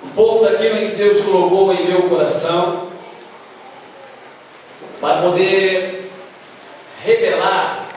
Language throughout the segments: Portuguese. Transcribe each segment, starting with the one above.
um pouco daquilo que Deus colocou em meu coração, para poder revelar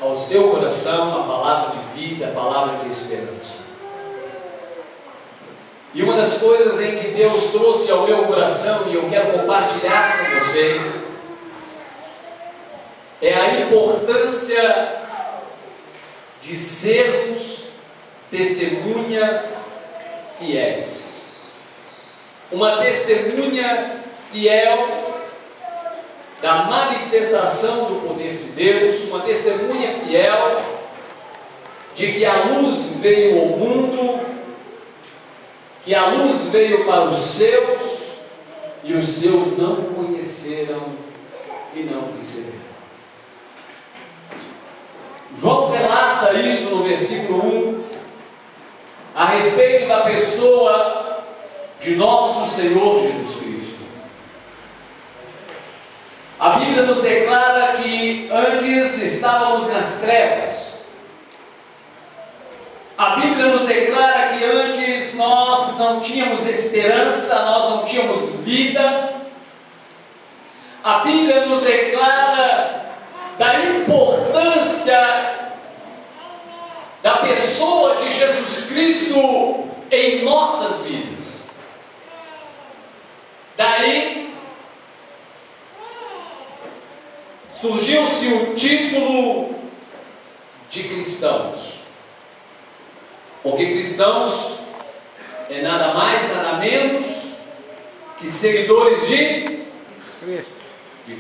ao seu coração a palavra de vida, a palavra de esperança. E uma das coisas em que Deus trouxe ao meu coração, e eu quero compartilhar com vocês, é a importância de sermos testemunhas fiéis. Uma testemunha fiel da manifestação do poder de Deus, uma testemunha fiel de que a luz veio ao mundo, que a luz veio para os seus, e os seus não conheceram e não receberam. João relata isso no versículo 1, a respeito da pessoa de nosso Senhor Jesus Cristo. A Bíblia nos declara que antes estávamos nas trevas. A Bíblia nos declara que antes nós não tínhamos esperança, nós não tínhamos vida. A Bíblia nos declara da importância da pessoa de Jesus Cristo em nossas vidas. Daí surgiu-se o título de cristãos. Porque cristãos é nada mais, nada menos que seguidores de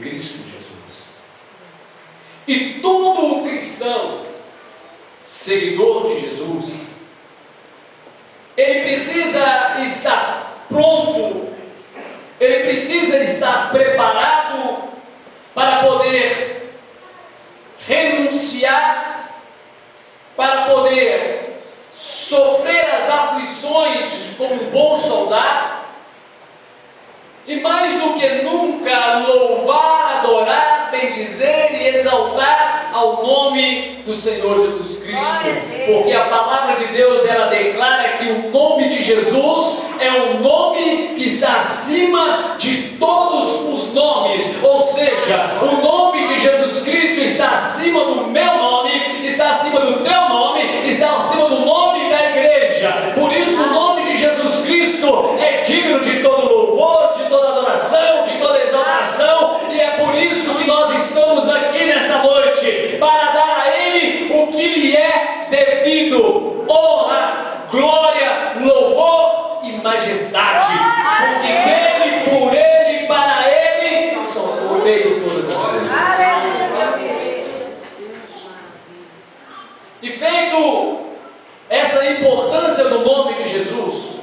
Cristo Jesus. E todo cristão, seguidor de Jesus, ele precisa estar pronto, ele precisa estar preparado para poder renunciar, para poder sofrer as aflições como um bom soldado, e mais do que nunca louvar, adorar, bendizer e exaltar ao nome do Senhor Jesus Cristo, porque a palavra de Deus ela declara que o nome de Jesus é um nome que está acima de todos os nomes, ou seja, o nome de Jesus Cristo está acima do meu nome, está acima do teu nome, está acima do nome da igreja. Por isso o nome de Jesus Cristo é digno de todo louvor, de toda adoração, de toda exaltação, e é por isso que nós estamos aqui nessa noite, para dar a Ele o que lhe é devido: honra, glória, louvor e majestade, porque dele, por ele, para ele são feitas todas as coisas. E feito essa importância do nome de Jesus,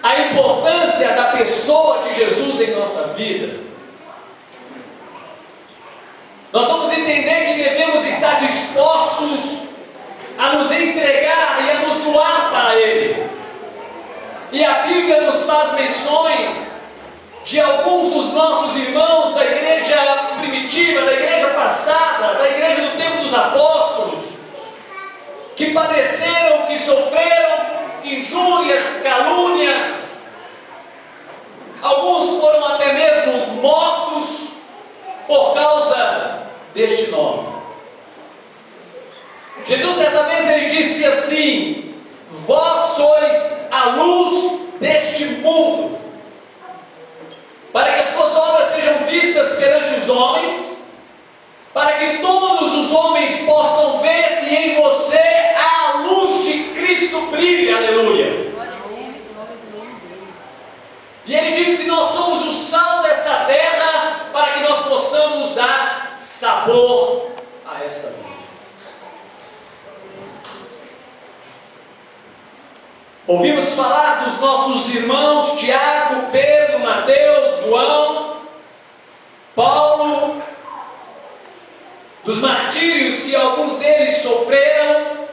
a importância da pessoa de Jesus em nossa vida, nós vamos entender que devemos estar dispostos a nos entregar e a nos doar para Ele. E a Bíblia nos faz menções de alguns dos nossos irmãos da igreja primitiva, da igreja passada, da igreja do tempo dos apóstolos, que padeceram, que sofreram injúrias, calúnias. Alguns foram até mesmo mortos por causa deste nome. Jesus certa vez ele disse assim: vós sois a luz deste mundo, para que as suas obras sejam vistas perante os homens, para que todos os homens possam ver que em você a luz de Cristo brilha. Aleluia. E ele disse que nós somos o sal dessa terra, para que nós possamos dar sabor a esta vida. Ouvimos falar dos nossos irmãos Tiago, Pedro, Mateus, João, Paulo, dos martírios que alguns deles sofreram,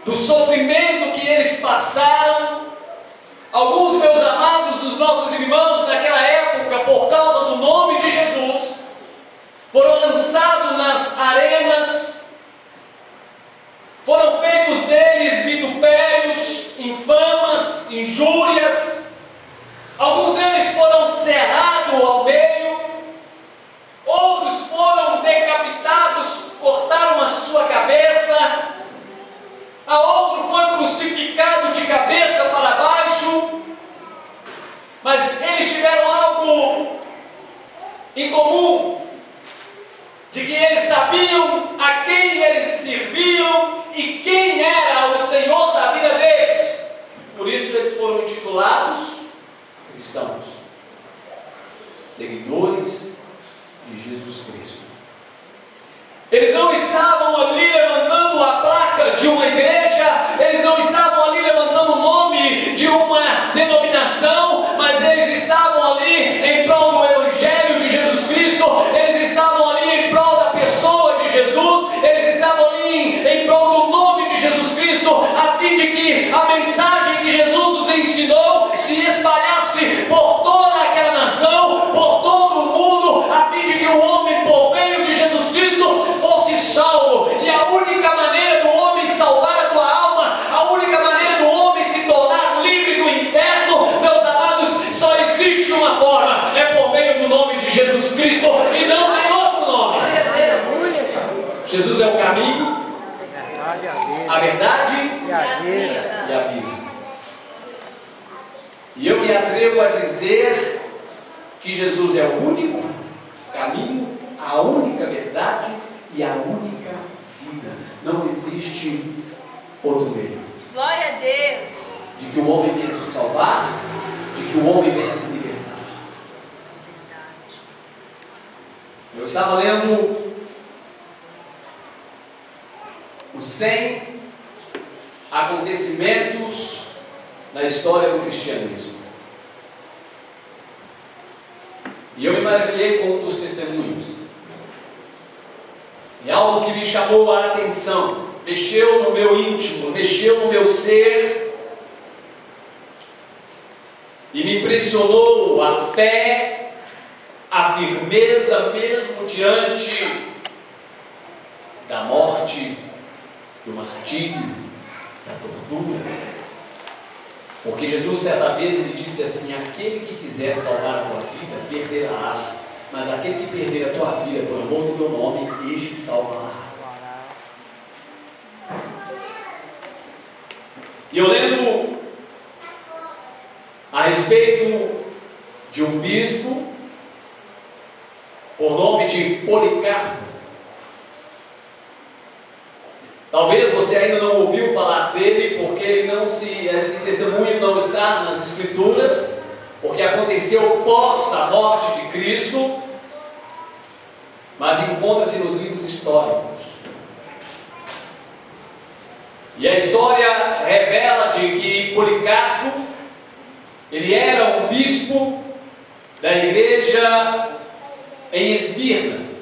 do sofrimento que eles passaram. Alguns, meus amados, dos nossos irmãos naquela época, por causa do nome de Jesus, foram lançados nas arenas, foram feitos deles vitupérios, em comum, de que eles sabiam a quem eles serviam e quem era o Senhor da vida deles. Por isso eles foram intitulados cristãos, seguidores de Jesus Cristo. Eles não estavam ali levantando a placa de uma igreja, eles não estavam ali levantando o nome de uma denominação, mas eles estavam ali em prol do Evangelho de Jesus Cristo, eles estavam ali em prol da pessoa de Jesus, eles estavam ali em prol do nome de Jesus Cristo, a fim de que a mensagem que Jesus nos ensinou se espalhasse por toda aquela nação, por todo o mundo, a fim de que o homem, por meio de Jesus Cristo, fosse salvo. E a única maneira do homem salvar a tua alma, a única maneira do homem se tornar livre do inferno, meus amados, só existe uma forma: é por meio do nome de Jesus Cristo, e não tem outro nome. Jesus é o caminho, a verdade e a vida. E eu me atrevo a dizer que Jesus é o único caminho, a única verdade e a única vida. Não existe outro meio. Glória a Deus. De que o homem venha se salvar, de que o homem venha se libertar. Eu estava lendo os 100 acontecimentos na história do cristianismo. E eu me maravilhei com um dos testemunhos. E algo que me chamou a atenção, mexeu no meu íntimo, mexeu no meu ser, e me impressionou a fé, a firmeza mesmo diante da morte, do martírio, da tortura. Porque Jesus, certa vez, ele disse assim: aquele que quiser salvar a tua vida, perderá, mas aquele que perder a tua vida por amor do meu nome, este salvará. E eu lendo a respeito de um bispo, por nome de Policarpo. Talvez você ainda não ouviu falar dele, porque esse testemunho não está nas Escrituras, porque aconteceu pós a morte de Cristo, mas encontra-se nos livros históricos. E a história revela de que Policarpo, ele era um bispo da igreja em Esmirna.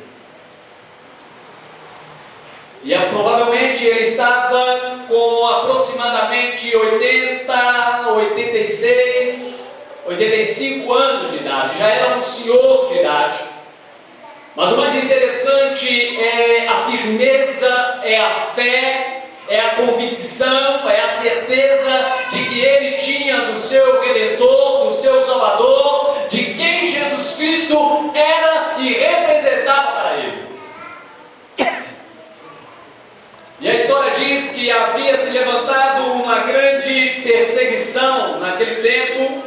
E provavelmente ele estava com aproximadamente 80, 86, 85 anos de idade. Já era um senhor de idade. Mas o mais interessante é a firmeza, é a fé, é a convicção, é a certeza de que ele tinha do seu Redentor, do seu Salvador, de quem Jesus Cristo era e representava para ele. E a história diz que havia se levantado uma grande perseguição naquele tempo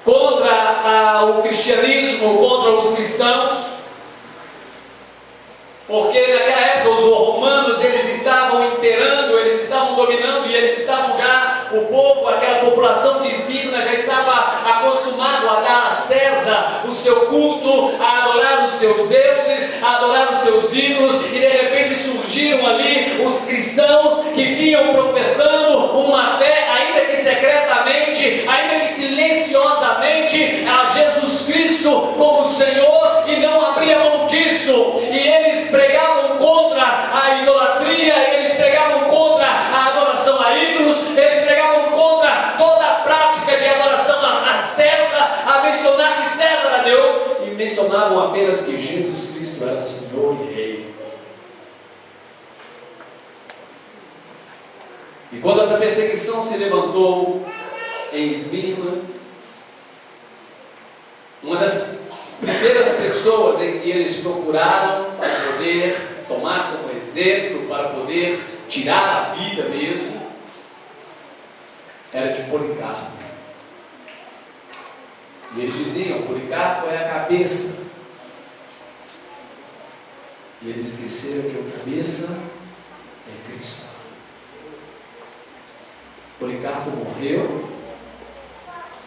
contra o cristianismo, contra os cristãos, porque naquela época os romanos, eles estavam imperando, eles estavam dominando, e eles estavam já, o povo, aquela população de Esmirna já estava acostumado a dar a César o seu culto, a adorar os seus deuses, a adorar os seus ídolos, e de repente surgiram ali os cristãos que vinham professando uma fé, ainda que secretamente, ainda que silenciosamente, a Jesus Cristo como Senhor, e não abria mão disso. E eles pregavam contra a idolatria, eles pregavam contra a adoração a ídolos, eles pregavam contra toda a prática de adoração a César, a mencionar que César era Deus, e mencionavam apenas que Jesus Cristo era Senhor e Rei. E quando essa perseguição se levantou em Esmirna, uma das primeiras pessoas em que eles procuraram para poder tomar como exemplo, para poder tirar a vida mesmo, era de Policarpo. E eles diziam: Policarpo é a cabeça. E eles esqueceram que a cabeça é Cristo. Policarpo morreu,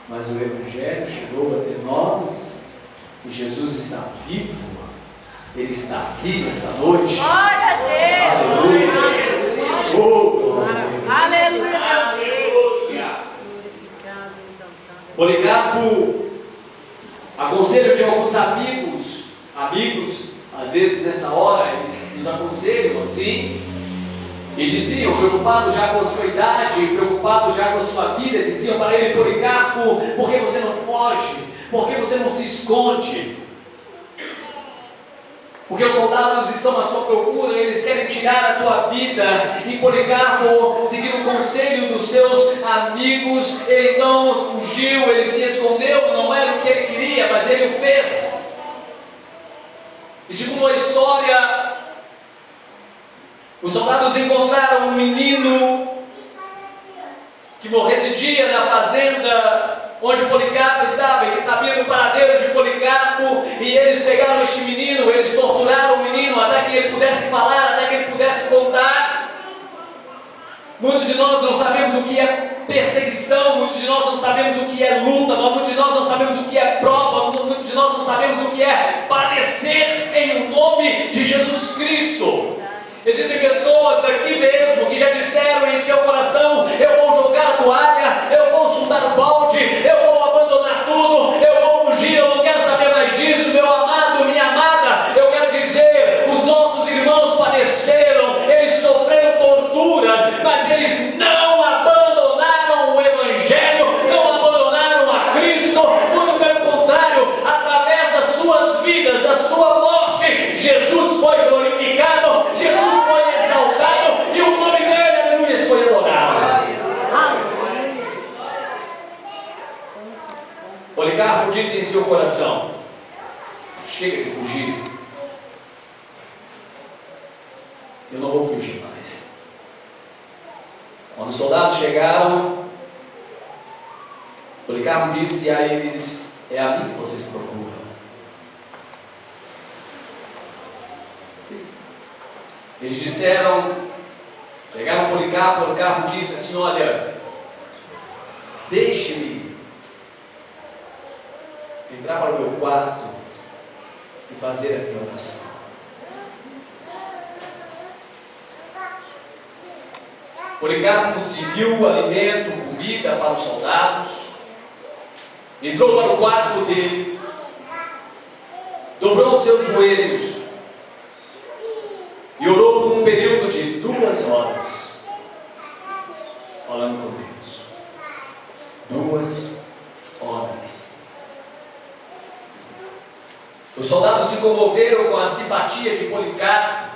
mas o Evangelho chegou até nós e Jesus está vivo. Ele está aqui nessa noite. Glória a Deus! Aleluia! Oh, Aleluia! Policarpo, a conselho de alguns amigos, às vezes nessa hora eles nos aconselham assim, e diziam, preocupados já com a sua idade, preocupados já com a sua vida, diziam para ele: Policarpo, por que você não foge? Por que você não se esconde? Porque os soldados estão à sua procura, eles querem tirar a tua vida. E Policarpo, seguindo o conselho dos seus amigos, ele então fugiu, ele se escondeu. Não era o que ele queria, mas ele o fez. E segundo a história, os soldados encontraram um menino que residia na fazenda onde Policarpo estava e que sabia do paradeiro de Policarpo, e eles pegaram este menino, eles torturaram o menino até que ele pudesse falar, até que ele pudesse contar. Muitos de nós não sabemos o que é perseguição, muitos de nós não sabemos o que é luta, muitos de nós não sabemos o que é prova, muitos de nós não sabemos o que é padecer em nome de Jesus Cristo. Existem pessoas aqui mesmo que já disseram em seu coração: eu vou jogar a toalha, eu vou juntar o balde, eu vou abandonar tudo, eu vou fugir, eu não quero saber mais disso. Meu amado, minha amada, eu quero dizer, os nossos irmãos padeceram, eles sofreram torturas, mas eles não abandonaram o Evangelho, não abandonaram a Cristo, muito pelo contrário, através das suas vidas, da sua morte, Jesus foi glorificado, Jesus foi exaltado e o nome dele, aleluia, foi adorado. Policarpo disse em seu coração: chega de fugir, eu não vou fugir mais. Quando os soldados chegaram, Policarpo disse a eles: é a mim que vocês procuram. Eles disseram, chegaram Policarpo, Policarpo disse assim: olha, deixe-me entrar para o meu quarto e fazer a minha oração. Policarpo serviu alimento, comida para os soldados, entrou para o quarto dele, dobrou os seus joelhos e orou por um período de 2 horas, falando com Deus. 2 horas. Os soldados se comoveram com a simpatia de Policarpo.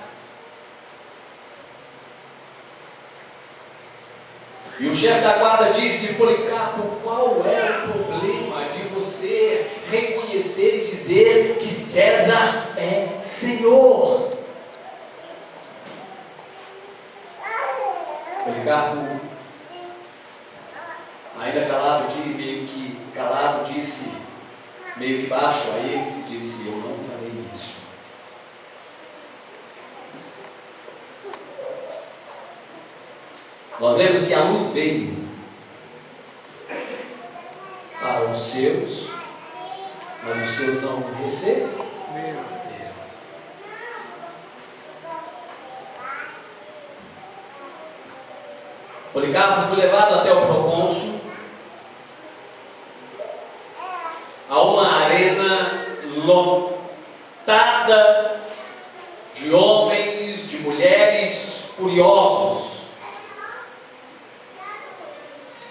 E o chefe da guarda disse: Policarpo, qual é o problema de você reconhecer e dizer que César é Senhor? Policarpo, ainda calado, meio que calado, disse, meio que baixo a eles, e disse: eu não farei isso. Nós lemos que a luz veio para os seus, mas os seus não receberam. Policarpo foi levado até o procônsul, a uma arena lotada de homens, de mulheres furiosos,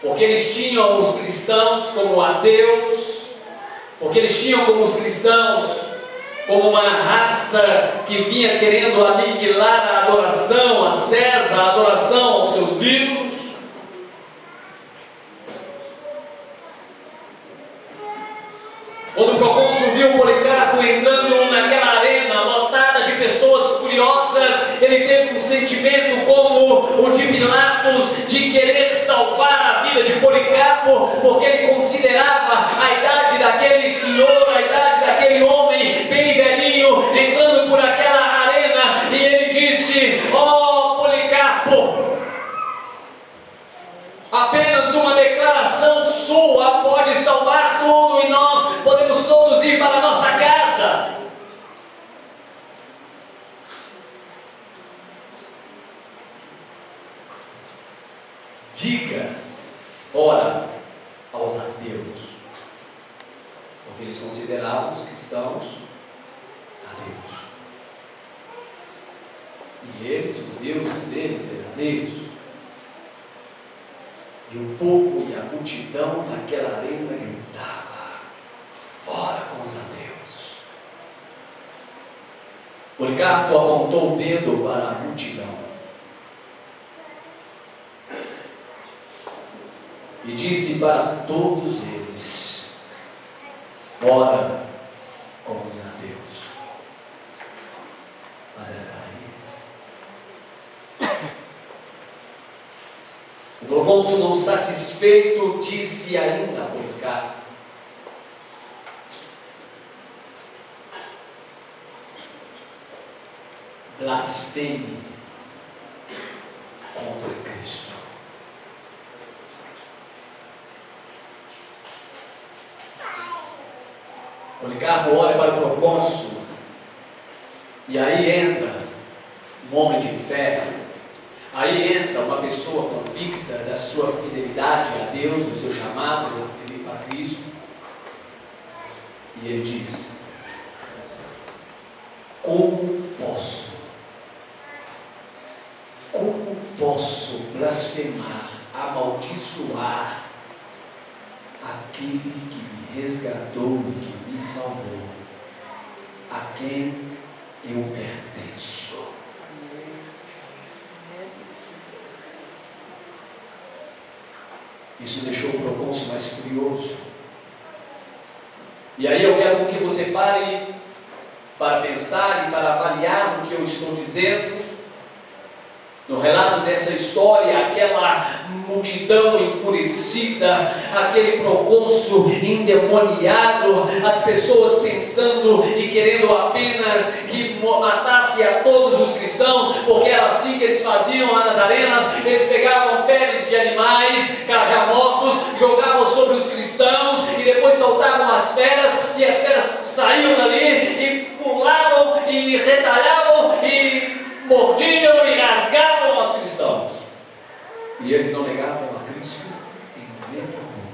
porque eles tinham os cristãos como ateus, porque eles tinham como os cristãos como uma raça que vinha querendo aniquilar a adoração a César, a adoração aos seus ídolos. Quando o procônsul viu Policarpo entrando naquela arena lotada de pessoas furiosas, ele teve um sentimento como o de Pilatos, de querer salvar a vida de Policarpo, porque ele considerava a idade daquele diga fora aos ateus, porque eles consideravam os cristãos ateus. E eles, os deuses deles, eram ateus. E o povo e a multidão naquela arena gritava: fora com os ateus. Policarpo apontou o dedo para a multidão e disse para todos eles: fora com os ateus. Mas era para eles. O procônsul, não satisfeito, disse ainda a Policarpo: blasfeme contra Cristo. Policarpo olha para o procônsul, e aí entra um homem de fé, aí entra uma pessoa convicta da sua fidelidade a Deus, do seu chamado para Cristo, e ele diz: como posso blasfemar, amaldiçoar aquele que me resgatou e que me salvou, a quem eu pertenço? Isso deixou o procônsul mais furioso. E aí eu quero que você pare para pensar e para avaliar o que eu estou dizendo. No relato dessa história, aquela multidão enfurecida, aquele procônsul endemoniado, as pessoas pensando e querendo apenas que matasse a todos os cristãos, porque era assim que eles faziam lá nas arenas. Eles pegavam peles de animais já mortos, jogavam sobre os cristãos e depois soltavam as feras, e as feras saíam dali e pulavam e retalhavam e mordiam e rasgavam aos cristãos. E eles não negavam a Cristo em momento algum.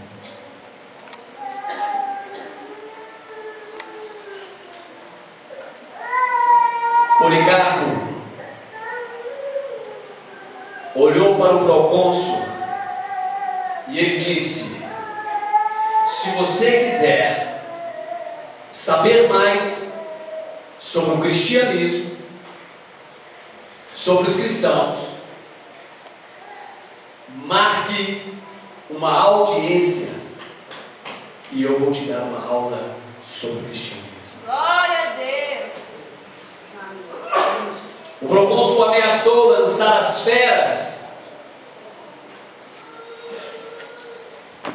Policarpo olhou para o procônsul e ele disse: se você quiser saber mais sobre o cristianismo, sobre os cristãos, marque uma audiência e eu vou te dar uma aula sobre o cristianismo. Glória a Deus. O procônsul ameaçou lançar as feras.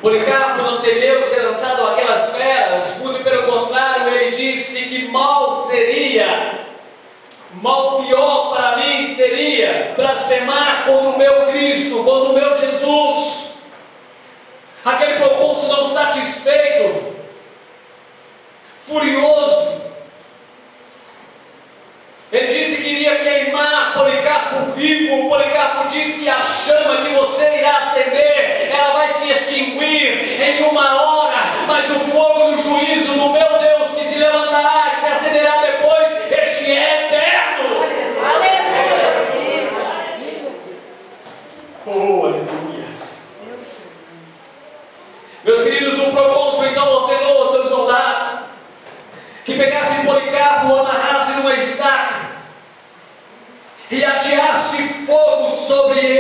Policarpo não temeu ser lançado aquelas feras, muito pelo contrário, ele disse que mal pior para mim seria blasfemar contra o meu Cristo, contra o meu Jesus. Aquele procônsul não satisfeito, furioso, ele disse que iria queimar Policarpo vivo. Policarpo disse: a chama que você irá acender, ela vai se extinguir em uma hora, mas o fogo do juízo do meu Deus que se levantará e se acenderá depois, este é eterno. Aleluia. Oh, aleluias. Meus queridos, o procônsul então ordenou ao seu soldado que pegasse Policarpo, o amarrasse numa estaca e ateasse fogo sobre